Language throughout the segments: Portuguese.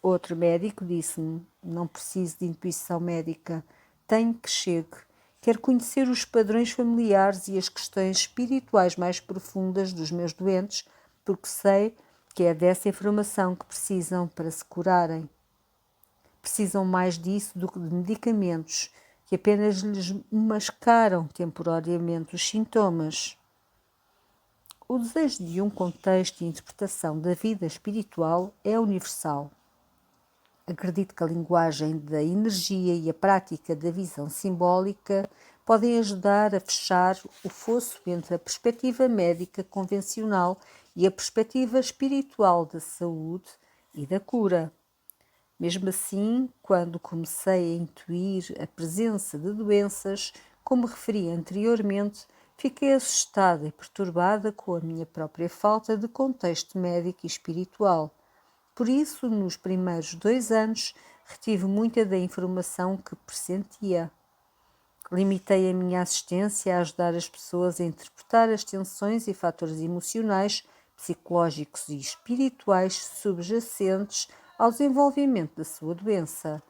Outro médico disse-me: não preciso de intuição médica, tenho que chegue. Quero conhecer os padrões familiares e as questões espirituais mais profundas dos meus doentes, porque sei que é dessa informação que precisam para se curarem. Precisam mais disso do que de medicamentos, que apenas lhes mascaram temporariamente os sintomas. O desejo de um contexto e interpretação da vida espiritual é universal. Acredito que a linguagem da energia e a prática da visão simbólica podem ajudar a fechar o fosso entre a perspectiva médica convencional e a perspectiva espiritual da saúde e da cura. Mesmo assim, quando comecei a intuir a presença de doenças, como referi anteriormente, fiquei assustada e perturbada com a minha própria falta de contexto médico e espiritual. Por isso, nos primeiros 2 anos, retive muita da informação que pressentia. Limitei a minha assistência a ajudar as pessoas a interpretar as tensões e fatores emocionais, psicológicos e espirituais subjacentes ao desenvolvimento da sua doença.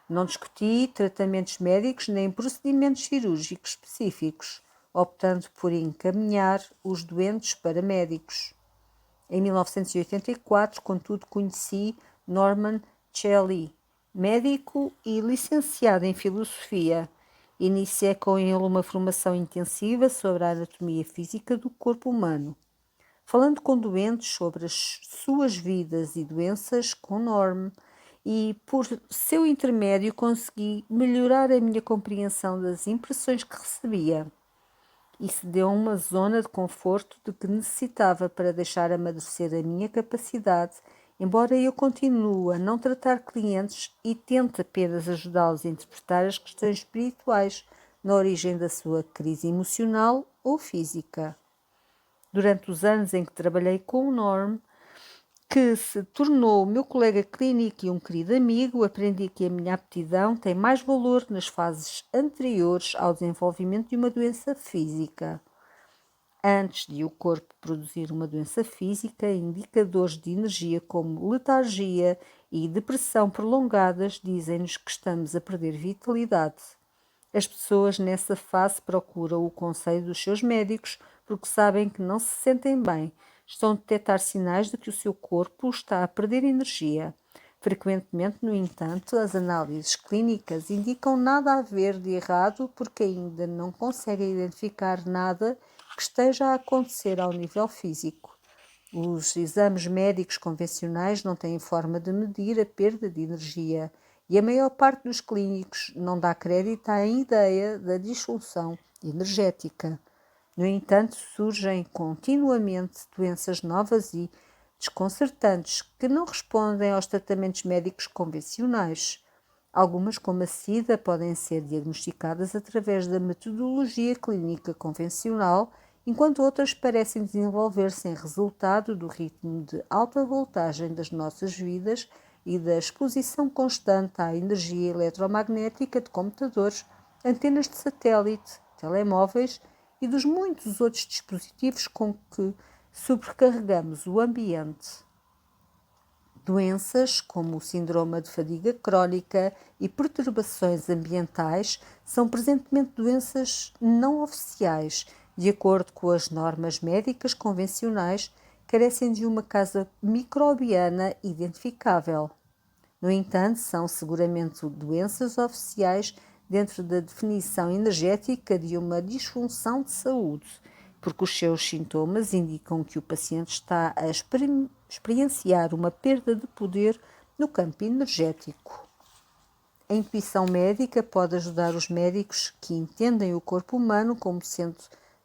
Não discuti tratamentos médicos nem procedimentos cirúrgicos específicos, optando por encaminhar os doentes para médicos. Em 1984, contudo, conheci Norman Shelley, médico e licenciado em filosofia. Iniciei com ele uma formação intensiva sobre a anatomia física do corpo humano, falando com doentes sobre as suas vidas e doenças com Norm, e por seu intermédio consegui melhorar a minha compreensão das impressões que recebia. Isso deu uma zona de conforto de que necessitava para deixar amadurecer a minha capacidade, embora eu continue a não tratar clientes e tente apenas ajudá-los a interpretar as questões espirituais na origem da sua crise emocional ou física. Durante os anos em que trabalhei com o Norm, que se tornou meu colega clínico e um querido amigo, aprendi que a minha aptidão tem mais valor nas fases anteriores ao desenvolvimento de uma doença física. Antes de o corpo produzir uma doença física, indicadores de energia como letargia e depressão prolongadas dizem-nos que estamos a perder vitalidade. As pessoas nessa fase procuram o conselho dos seus médicos porque sabem que não se sentem bem. Estão a detectar sinais de que o seu corpo está a perder energia. Frequentemente, no entanto, as análises clínicas indicam nada a ver de errado porque ainda não conseguem identificar nada que esteja a acontecer ao nível físico. Os exames médicos convencionais não têm forma de medir a perda de energia e a maior parte dos clínicos não dá crédito à ideia da disfunção energética. No entanto, surgem continuamente doenças novas e desconcertantes que não respondem aos tratamentos médicos convencionais. Algumas, como a SIDA, podem ser diagnosticadas através da metodologia clínica convencional, enquanto outras parecem desenvolver-se em resultado do ritmo de alta voltagem das nossas vidas e da exposição constante à energia eletromagnética de computadores, antenas de satélite, telemóveis e dos muitos outros dispositivos com que sobrecarregamos o ambiente. Doenças como o síndrome de fadiga crónica e perturbações ambientais são presentemente doenças não oficiais, de acordo com as normas médicas convencionais, carecem de uma causa microbiana identificável. No entanto, são seguramente doenças oficiais dentro da definição energética de uma disfunção de saúde, porque os seus sintomas indicam que o paciente está a experienciar uma perda de poder no campo energético. A intuição médica pode ajudar os médicos que entendem o corpo humano como sendo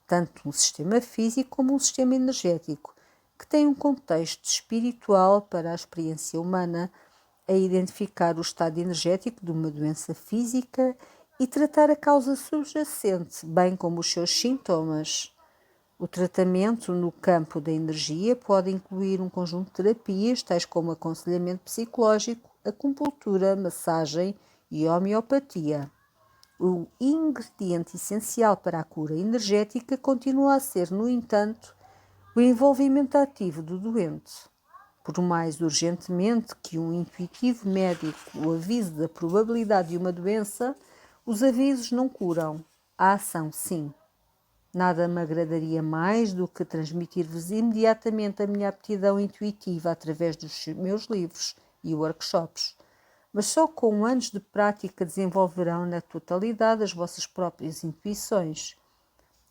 tanto um sistema físico como um sistema energético, que tem um contexto espiritual para a experiência humana, a identificar o estado energético de uma doença física e tratar a causa subjacente, bem como os seus sintomas. O tratamento no campo da energia pode incluir um conjunto de terapias, tais como aconselhamento psicológico, acupuntura, massagem e homeopatia. O ingrediente essencial para a cura energética continua a ser, no entanto, o envolvimento ativo do doente. Por mais urgentemente que um intuitivo médico o avise da probabilidade de uma doença, os avisos não curam. A ação, sim. Nada me agradaria mais do que transmitir-vos imediatamente a minha aptidão intuitiva através dos meus livros e workshops. Mas só com anos de prática desenvolverão na totalidade as vossas próprias intuições.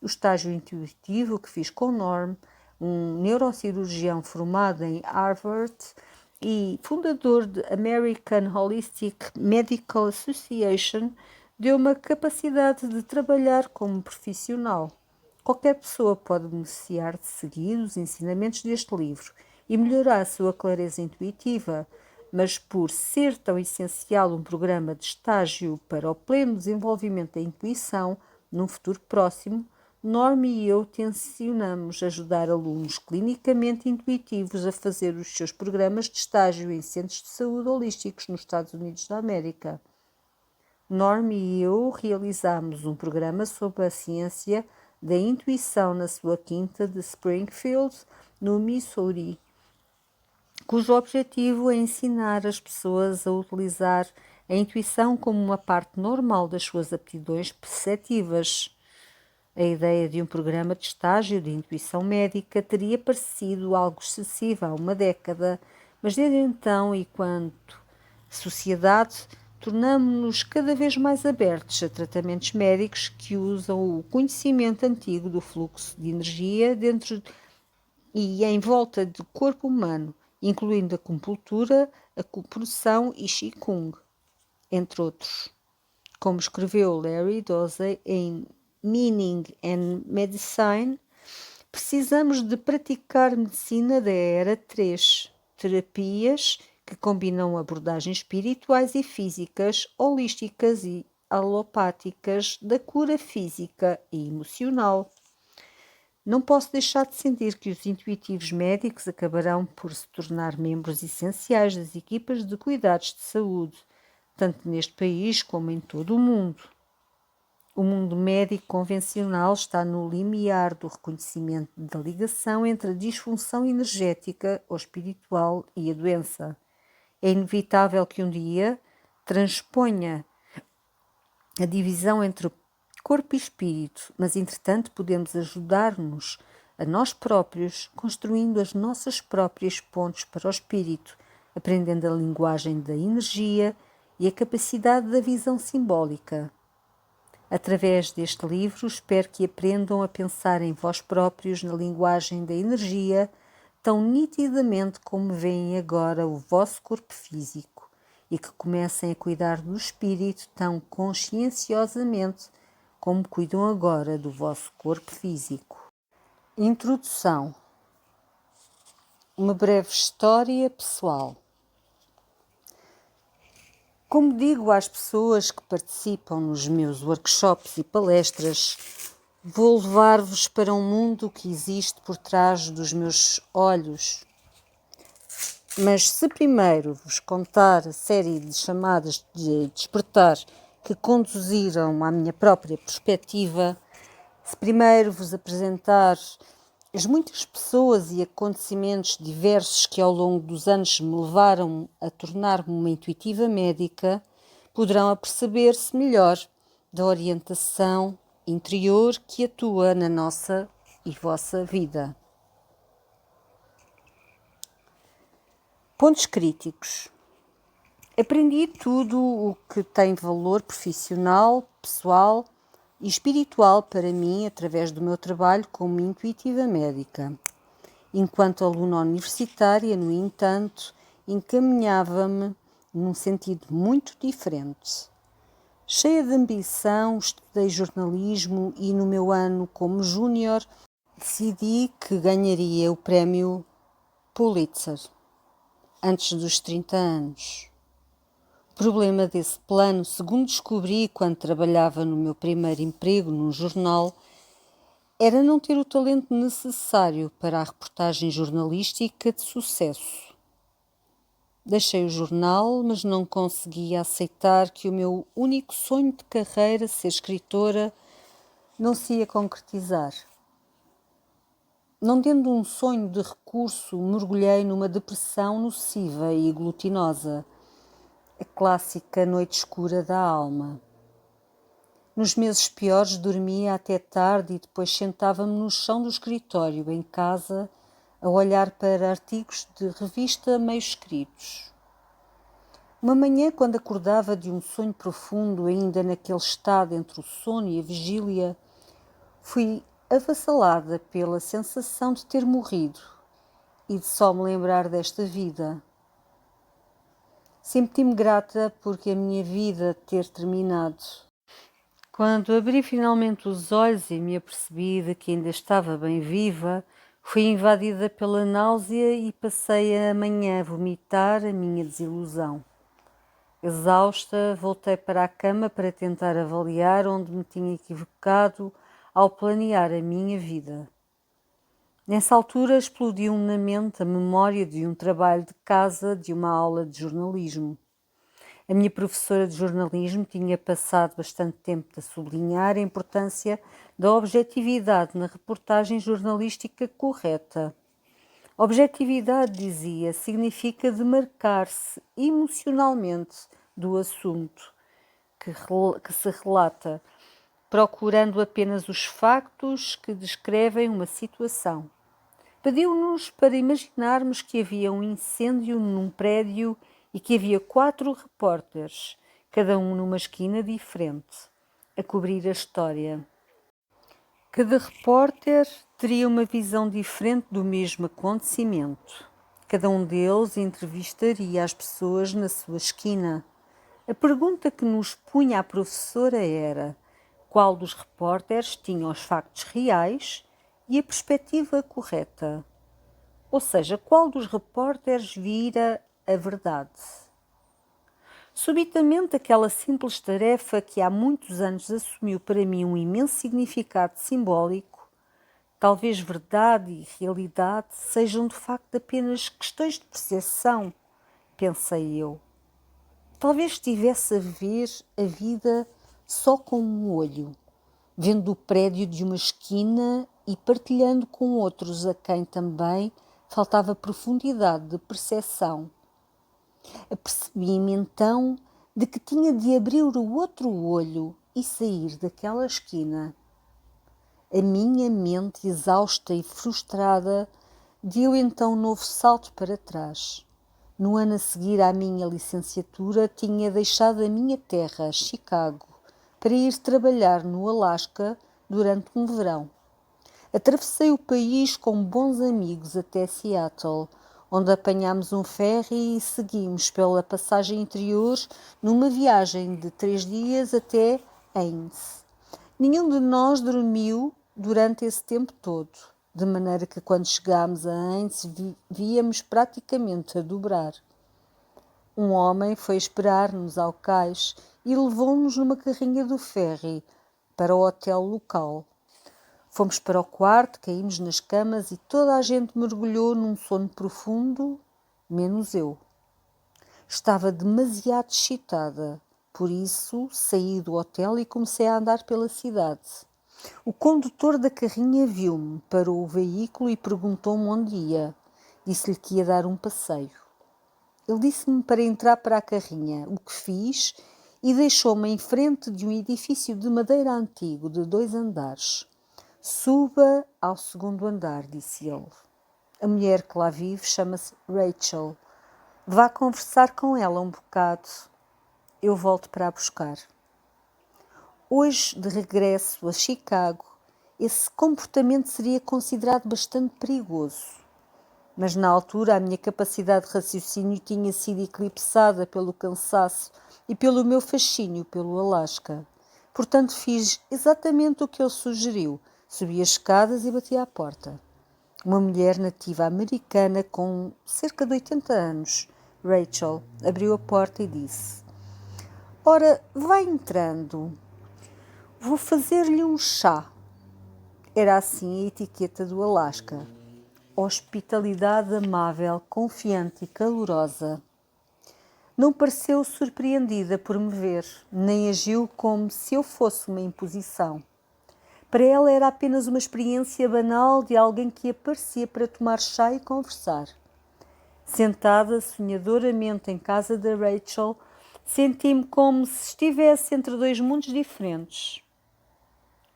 O estágio intuitivo que fiz com Norm, um neurocirurgião formado em Harvard e fundador da American Holistic Medical Association, deu-me a capacidade de trabalhar como profissional. Qualquer pessoa pode beneficiar de seguir os ensinamentos deste livro e melhorar a sua clareza intuitiva, mas por ser tão essencial um programa de estágio para o pleno desenvolvimento da intuição, num futuro próximo, Norm e eu tencionamos ajudar alunos clinicamente intuitivos a fazer os seus programas de estágio em centros de saúde holísticos nos Estados Unidos da América. Norm e eu realizamos um programa sobre a ciência da intuição na sua quinta de Springfield, no Missouri, cujo objetivo é ensinar as pessoas a utilizar a intuição como uma parte normal das suas aptidões perceptivas. A ideia de um programa de estágio de intuição médica teria parecido algo excessivo há uma década, mas desde então e quanto sociedade, tornamo-nos cada vez mais abertos a tratamentos médicos que usam o conhecimento antigo do fluxo de energia dentro e em volta do corpo humano, incluindo a acupuntura, a acupunção e Qigong, entre outros. Como escreveu Larry Dozy em Meaning and Medicine, precisamos de praticar medicina da era 3, terapias que combinam abordagens espirituais e físicas, holísticas e alopáticas da cura física e emocional. Não posso deixar de sentir que os intuitivos médicos acabarão por se tornar membros essenciais das equipas de cuidados de saúde, tanto neste país como em todo o mundo. O mundo médico convencional está no limiar do reconhecimento da ligação entre a disfunção energética ou espiritual e a doença. É inevitável que um dia transponha a divisão entre corpo e espírito, mas entretanto podemos ajudar-nos a nós próprios, construindo as nossas próprias pontes para o espírito, aprendendo a linguagem da energia e a capacidade da visão simbólica. Através deste livro, espero que aprendam a pensar em vós próprios na linguagem da energia, tão nitidamente como veem agora o vosso corpo físico, e que comecem a cuidar do espírito tão conscienciosamente como cuidam agora do vosso corpo físico. Introdução. Uma breve história pessoal. Como digo às pessoas que participam nos meus workshops e palestras, vou levar-vos para um mundo que existe por trás dos meus olhos. Mas se primeiro vos contar a série de chamadas de despertar que conduziram à minha própria perspectiva, se primeiro vos apresentar as muitas pessoas e acontecimentos diversos que ao longo dos anos me levaram a tornar-me uma intuitiva médica, poderão aperceber-se melhor da orientação interior que atua na nossa e vossa vida. Pontos críticos. Aprendi tudo o que tem valor profissional, pessoal e espiritual para mim através do meu trabalho como intuitiva médica. Enquanto aluna universitária, no entanto, encaminhava-me num sentido muito diferente. Cheia de ambição, estudei jornalismo e no meu ano como júnior decidi que ganharia o prémio Pulitzer antes dos 30 anos. O problema desse plano, segundo descobri quando trabalhava no meu primeiro emprego num jornal, era não ter o talento necessário para a reportagem jornalística de sucesso. Deixei o jornal, mas não conseguia aceitar que o meu único sonho de carreira, ser escritora, não se ia concretizar. Não tendo um sonho de recurso, mergulhei numa depressão nociva e glutinosa, a clássica noite escura da alma. Nos meses piores dormia até tarde e depois sentava-me no chão do escritório, em casa, a olhar para artigos de revista meio escritos. Uma manhã, quando acordava de um sonho profundo, ainda naquele estado entre o sono e a vigília, fui avassalada pela sensação de ter morrido e de só me lembrar desta vida. Senti-me grata porque a minha vida ter terminado. Quando abri finalmente os olhos e me apercebi de que ainda estava bem viva, fui invadida pela náusea e passei a manhã a vomitar a minha desilusão. Exausta, voltei para a cama para tentar avaliar onde me tinha equivocado ao planear a minha vida. Nessa altura explodiu na mente a memória de um trabalho de casa de uma aula de jornalismo. A minha professora de jornalismo tinha passado bastante tempo a sublinhar a importância da objetividade na reportagem jornalística correta. Objetividade, dizia, significa demarcar-se emocionalmente do assunto que se relata, procurando apenas os factos que descrevem uma situação. Pediu-nos para imaginarmos que havia um incêndio num prédio e que havia 4 repórteres, cada um numa esquina diferente, a cobrir a história. Cada repórter teria uma visão diferente do mesmo acontecimento. Cada um deles entrevistaria as pessoas na sua esquina. A pergunta que nos punha a professora era: qual dos repórteres tinha os factos reais e a perspectiva correta? Ou seja, qual dos repórteres vira a verdade? Subitamente, aquela simples tarefa que há muitos anos assumiu para mim um imenso significado simbólico, talvez verdade e realidade sejam de facto apenas questões de percepção, pensei eu. Talvez estivesse a ver a vida só com um olho, vendo o prédio de uma esquina e partilhando com outros a quem também faltava profundidade de percepção. Apercebi-me então de que tinha de abrir o outro olho e sair daquela esquina. A minha mente, exausta e frustrada, deu então um novo salto para trás. No ano a seguir à minha licenciatura, tinha deixado a minha terra, Chicago, para ir trabalhar no Alasca durante um verão. Atravessei o país com bons amigos até Seattle, onde apanhámos um ferry e seguimos pela passagem interior numa viagem de 3 dias até Haines. Nenhum de nós dormiu durante esse tempo todo, de maneira que quando chegámos a Haines víamos praticamente a dobrar. Um homem foi esperar-nos ao cais e levou-nos numa carrinha do ferry para o hotel local. Fomos para o quarto, caímos nas camas e toda a gente mergulhou num sono profundo, menos eu. Estava demasiado excitada, por isso saí do hotel e comecei a andar pela cidade. O condutor da carrinha viu-me, parou o veículo e perguntou-me onde ia. Disse-lhe que ia dar um passeio. Ele disse-me para entrar para a carrinha, o que fiz, e deixou-me em frente de um edifício de madeira antigo de 2 andares. Suba ao 2º andar, disse ele. A mulher que lá vive chama-se Rachel. Vá conversar com ela um bocado. Eu volto para a buscar. Hoje, de regresso a Chicago, esse comportamento seria considerado bastante perigoso. Mas na altura a minha capacidade de raciocínio tinha sido eclipsada pelo cansaço e pelo meu fascínio pelo Alasca. Portanto, fiz exatamente o que ele sugeriu. Subi as escadas e bati à porta. Uma mulher nativa americana com cerca de 80 anos, Rachel, abriu a porta e disse: Ora, vai entrando. Vou fazer-lhe um chá. Era assim a etiqueta do Alasca. Hospitalidade amável, confiante e calorosa. Não pareceu surpreendida por me ver, nem agiu como se eu fosse uma imposição. Para ela era apenas uma experiência banal de alguém que aparecia para tomar chá e conversar. Sentada sonhadoramente em casa da Rachel, senti-me como se estivesse entre dois mundos diferentes.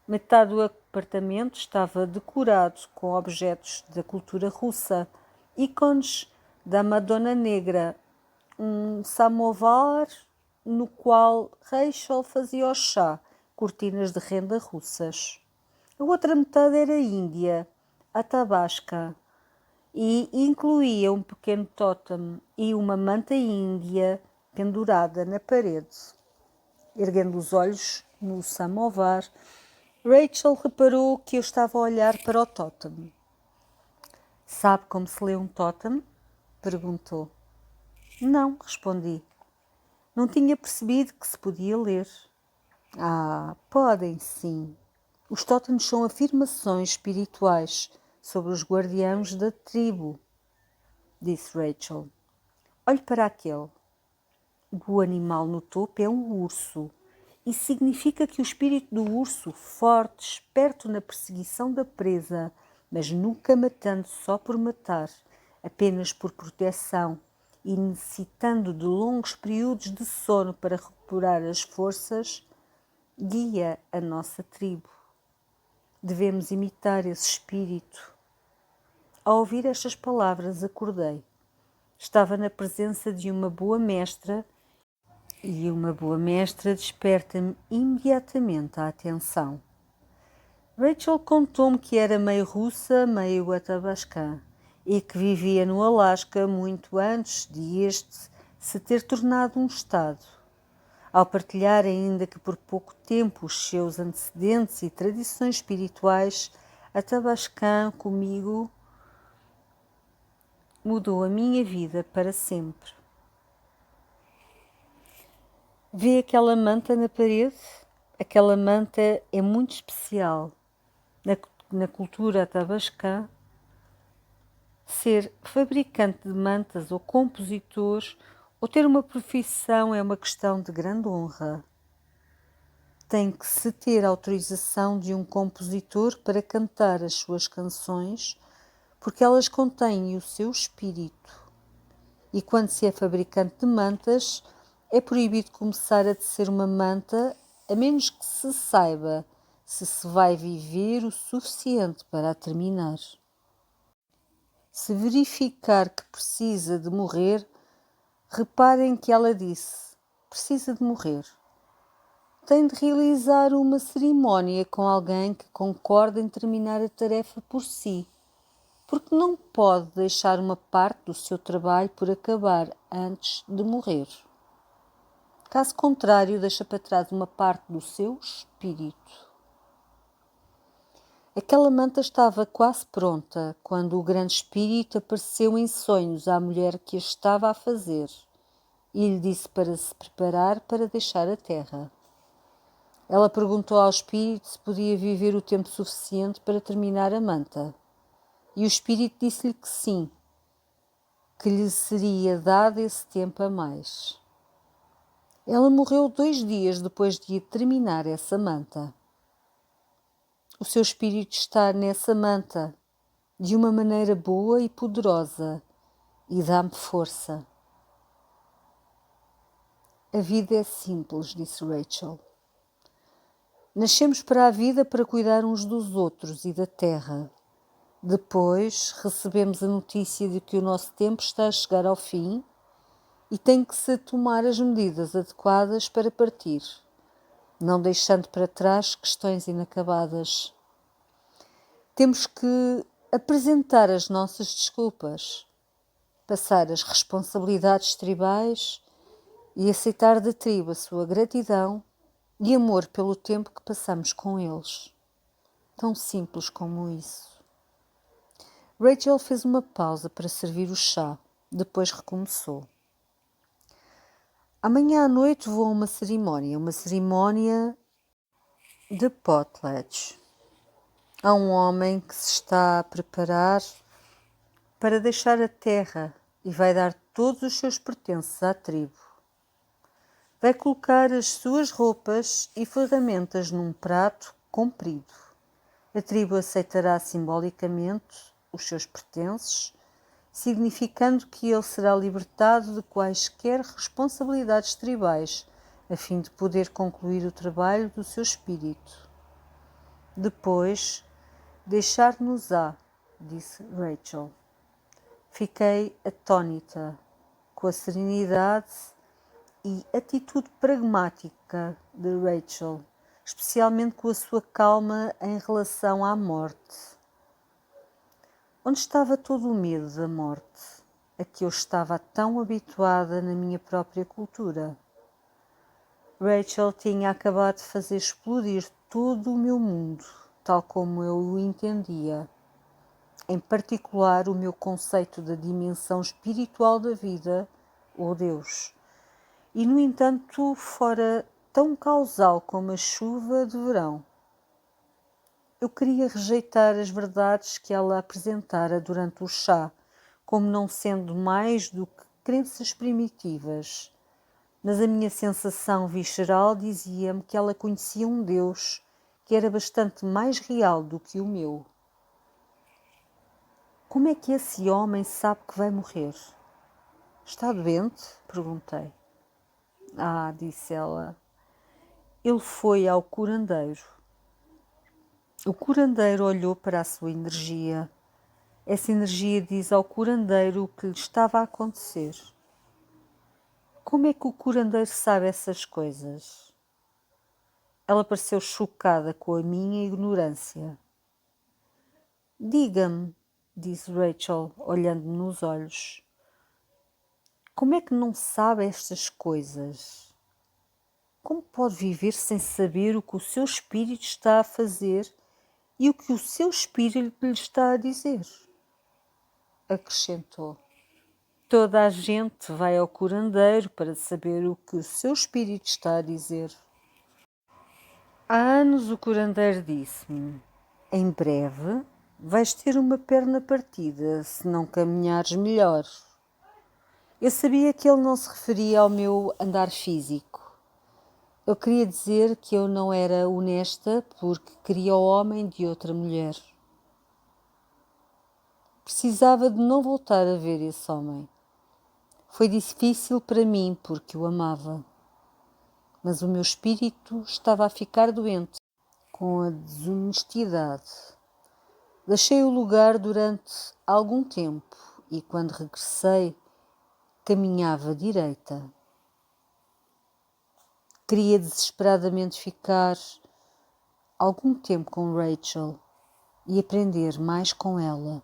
Metade do apartamento estava decorado com objetos da cultura russa, ícones da Madonna Negra, um samovar no qual Rachel fazia o chá, cortinas de renda russas. A outra metade era índia, a tabasca, e incluía um pequeno tótem e uma manta índia pendurada na parede. Erguendo os olhos no samovar, Rachel reparou que eu estava a olhar para o tótem. Sabe como se lê um tótem? Perguntou. Não, respondi. Não tinha percebido que se podia ler. Ah, podem sim. Os tótems são afirmações espirituais sobre os guardiãos da tribo, disse Rachel. Olhe para aquele. O animal no topo é um urso. Isso significa que o espírito do urso, forte, esperto na perseguição da presa, mas nunca matando só por matar, apenas por proteção e necessitando de longos períodos de sono para recuperar as forças, guia a nossa tribo. Devemos imitar esse espírito. Ao ouvir estas palavras, acordei. Estava na presença de uma boa mestra e uma boa mestra desperta-me imediatamente a atenção. Rachel contou-me que era meio russa, meio athabascã e que vivia no Alasca muito antes de este se ter tornado um estado. Ao partilhar, ainda que por pouco tempo, os seus antecedentes e tradições espirituais, athabascã comigo mudou a minha vida para sempre. Vê aquela manta na parede? Aquela manta é muito especial. Na cultura athabascã, ser fabricante de mantas ou compositor ou ter uma profissão é uma questão de grande honra. Tem que se ter autorização de um compositor para cantar as suas canções, porque elas contêm o seu espírito. E quando se é fabricante de mantas, é proibido começar a tecer uma manta, a menos que se saiba se vai viver o suficiente para a terminar. Se verificar que precisa de morrer, reparem que ela disse: precisa de morrer. Tem de realizar uma cerimónia com alguém que concorde em terminar a tarefa por si, porque não pode deixar uma parte do seu trabalho por acabar antes de morrer. Caso contrário, deixa para trás uma parte do seu espírito. Aquela manta estava quase pronta quando o grande espírito apareceu em sonhos à mulher que a estava a fazer e lhe disse para se preparar para deixar a terra. Ela perguntou ao espírito se podia viver o tempo suficiente para terminar a manta. E o espírito disse-lhe que sim, que lhe seria dado esse tempo a mais. Ela morreu 2 dias depois de terminar essa manta. O seu espírito está nessa manta, de uma maneira boa e poderosa, e dá-me força. A vida é simples, disse Rachel. Nascemos para a vida para cuidar uns dos outros e da terra. Depois recebemos a notícia de que o nosso tempo está a chegar ao fim e tem que se tomar as medidas adequadas para partir, não deixando para trás questões inacabadas. Temos que apresentar as nossas desculpas, passar as responsabilidades tribais e aceitar da tribo a sua gratidão e amor pelo tempo que passamos com eles. Tão simples como isso. Rachel fez uma pausa para servir o chá, depois recomeçou. Amanhã à noite vou a uma cerimónia de potlatch. Há um homem que se está a preparar para deixar a terra e vai dar todos os seus pertences à tribo. Vai colocar as suas roupas e ferramentas num prato comprido A tribo aceitará simbolicamente os seus pertences, significando que ele será libertado de quaisquer responsabilidades tribais, a fim de poder concluir o trabalho do seu espírito. Depois, deixar-nos-á, disse Rachel. Fiquei atônita com a serenidade e atitude pragmática de Rachel, especialmente com a sua calma em relação à morte. Onde estava todo o medo da morte, a que eu estava tão habituada na minha própria cultura? Rachel tinha acabado de fazer explodir todo o meu mundo, tal como eu o entendia. Em particular, o meu conceito da dimensão espiritual da vida, ou Deus. E, no entanto, fora tão causal como a chuva de verão. Eu queria rejeitar as verdades que ela apresentara durante o chá, como não sendo mais do que crenças primitivas. Mas a minha sensação visceral dizia-me que ela conhecia um Deus que era bastante mais real do que o meu. Como é que esse homem sabe que vai morrer? Está doente? Perguntei. Ah, disse ela. Ele foi ao curandeiro. O curandeiro olhou para a sua energia. Essa energia diz ao curandeiro o que lhe estava a acontecer. Como é que o curandeiro sabe essas coisas? Ela pareceu chocada com a minha ignorância. Diga-me, disse Rachel, olhando-me nos olhos. Como é que não sabe estas coisas? Como pode viver sem saber o que o seu espírito está a fazer e o que o seu espírito lhe está a dizer? Acrescentou. Toda a gente vai ao curandeiro para saber o que o seu espírito está a dizer. Há anos o curandeiro disse-me: em breve vais ter uma perna partida se não caminhares melhor. Eu sabia que ele não se referia ao meu andar físico. Eu queria dizer que eu não era honesta porque queria o homem de outra mulher. Precisava de não voltar a ver esse homem. Foi difícil para mim porque o amava. Mas o meu espírito estava a ficar doente com a desonestidade. Deixei o lugar durante algum tempo e, quando regressei, caminhava direita. Queria desesperadamente ficar algum tempo com Rachel e aprender mais com ela.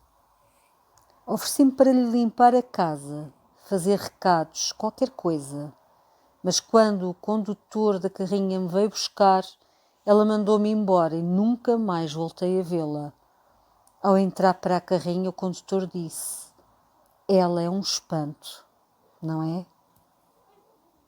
Ofereci-me para lhe limpar a casa, fazer recados, qualquer coisa. Mas quando o condutor da carrinha me veio buscar, ela mandou-me embora e nunca mais voltei a vê-la. Ao entrar para a carrinha, o condutor disse: ela é um espanto, não é?